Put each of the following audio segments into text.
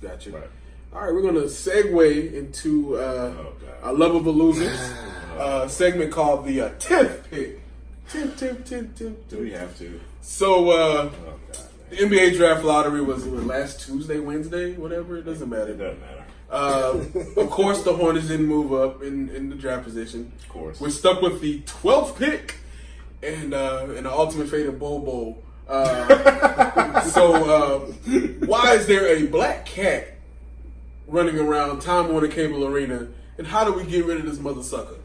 Gotcha. Right. All right, we're going to segue into a Love of a Loser segment called the 10th pick. 10. Do we have to? So, the NBA draft lottery was last Tuesday, Wednesday, whatever. It doesn't matter. It doesn't matter. Of course, the Hornets didn't move up in the draft position. Of course. We're stuck with the 12th pick and the ultimate fate of Bobo. So, why is there a black cat running around Time Warner Cable Arena, and how do we get rid of this mother sucker?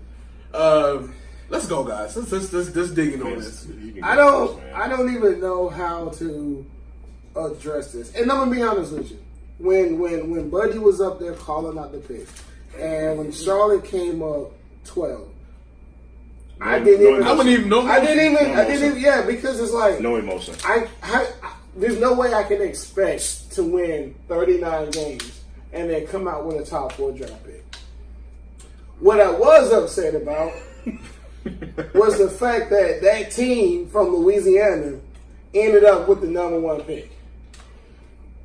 Let's go, guys. Let's dig in on this. I don't even know how to address this, and I'm gonna be honest with you. When Buddy was up there calling out the pick, and when Charlotte came up 12, I didn't even. Yeah, because it's like no emotion. There's no way I can expect to win 39 games and then come out with a top 4 draft pick. What I was upset about was the fact that team from Louisiana ended up with the number 1 pick.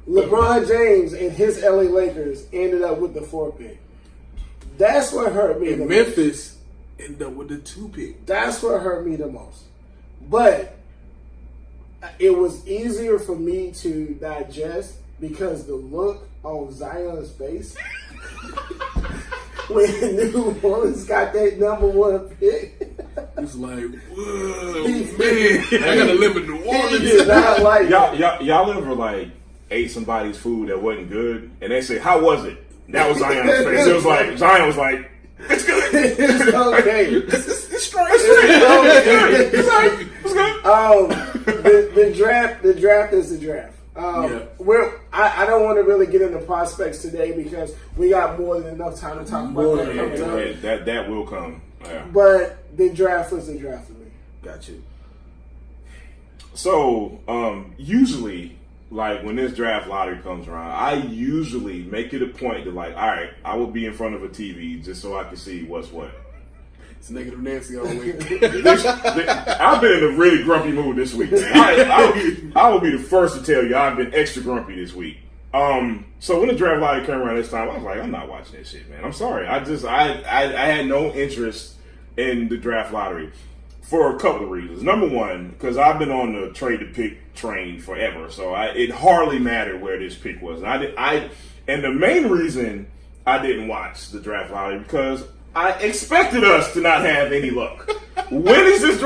LeBron James and his LA Lakers ended up with the 4th pick. That's what hurt me. And Memphis ended up with the 2 pick. That's what hurt me the most. But it was easier for me to digest because the look on Zion's face when New Orleans got that number 1 pick. It's like, whoa, man, I gotta live in New Orleans. He did not like y'all ever like ate somebody's food that wasn't good, and they say, "How was it?" That was Zion's face. It was like Zion was like, "It's good. It's okay. It's straight. It's like, it's good." The draft is the draft. I don't want to really get into prospects today because we got more than enough time to talk about that. That will come. Yeah. But the draft was the draft for me. Got you. So usually, like when this draft lottery comes around, I usually make it a point to like, all right, I will be in front of a TV just so I can see what's what. It's negative Nancy all week. I've been in a really grumpy mood this week, man. I will be the first to tell you I've been extra grumpy this week. So when the draft lottery came around this time, I was like, I'm not watching that shit, man. I'm sorry. I had no interest in the draft lottery for a couple of reasons. Number one, because I've been on the trade to pick train forever, so it hardly mattered where this pick was. And the main reason I didn't watch the draft lottery because I expected us to not have any luck. When has this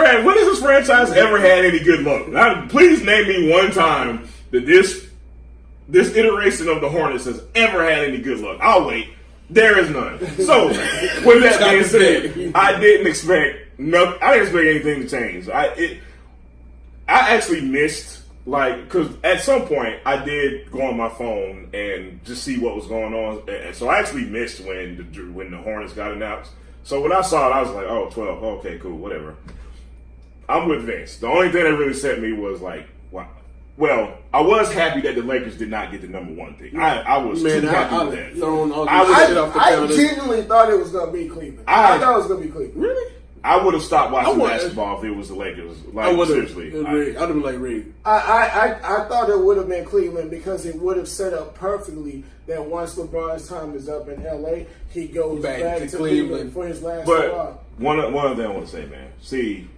franchise ever had any good luck? Now, please name me one time that this iteration of the Hornets has ever had any good luck. I'll wait. There is none. So, with that being said, I didn't expect nothing. I didn't expect anything to change. I actually missed, because at some point I did go on my phone and just see what was going on. And so I actually missed when the Hornets got announced. So when I saw it, I was like, oh, 12. Okay, cool, whatever. I'm with Vince. The only thing that really set me was like, wow. Well, I was happy that the Lakers did not get the number 1 pick. I was too happy with that. I genuinely thought it was going to be Cleveland. I thought it was going to be Cleveland. Really? I would have stopped watching basketball if it was the Lakers. I would have. Seriously. I'd have been like, Reed. I thought it would have been Cleveland because it would have set up perfectly that once LeBron's time is up in LA, he goes back to Cleveland for his last run. One other thing I want to say, man. See,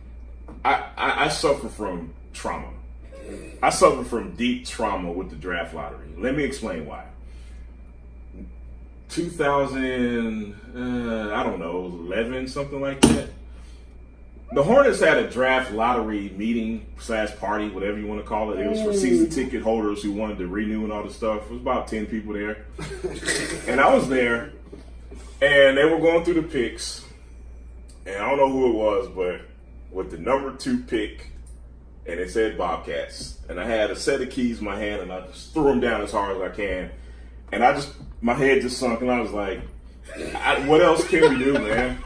I suffer from trauma. I suffer from deep trauma with the draft lottery. Let me explain why. 2000, I don't know, 11, something like that. The Hornets had a draft lottery meeting / party, whatever you want to call it. It was for season ticket holders who wanted to renew and all the stuff. It was about 10 people there. And I was there, and they were going through the picks. And I don't know who it was, but with the number 2 pick, and it said Bobcats. And I had a set of keys in my hand, and I just threw them down as hard as I can. And my head just sunk, and I was like, what else can we do, man?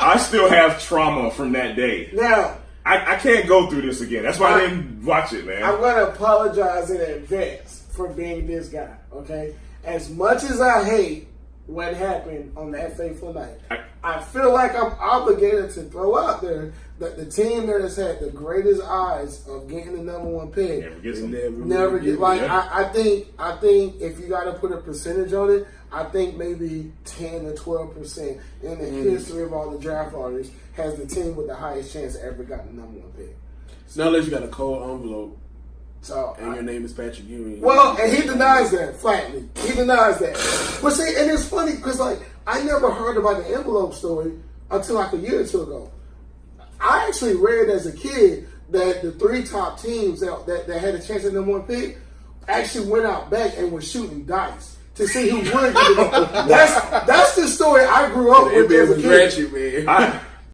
I still have trauma from that day. Now, I can't go through this again. That's why I didn't watch it, man. I'm going to apologize in advance for being this guy, okay? As much as I hate what happened on that fateful night, I feel like I'm obligated to throw out there that the team that has had the greatest odds of getting the number one pick Never gets them. never get like Yeah. I think if you got to put a percentage on it, I think maybe 10 or 12% in the history of all the draft lotteries has the team with the highest chance ever got the number one pick. So now unless you got a cold envelope So and your name is Patrick Ewing. well, and he denies that flatly. He denies that. But see, and it's funny because like I never heard about the envelope story until like a year or two ago. I actually read as a kid that the 3 top teams that had a chance at number one pick actually went out back and were shooting dice to see who would get it. That's the story I grew up with as a was kid. ratchet, man.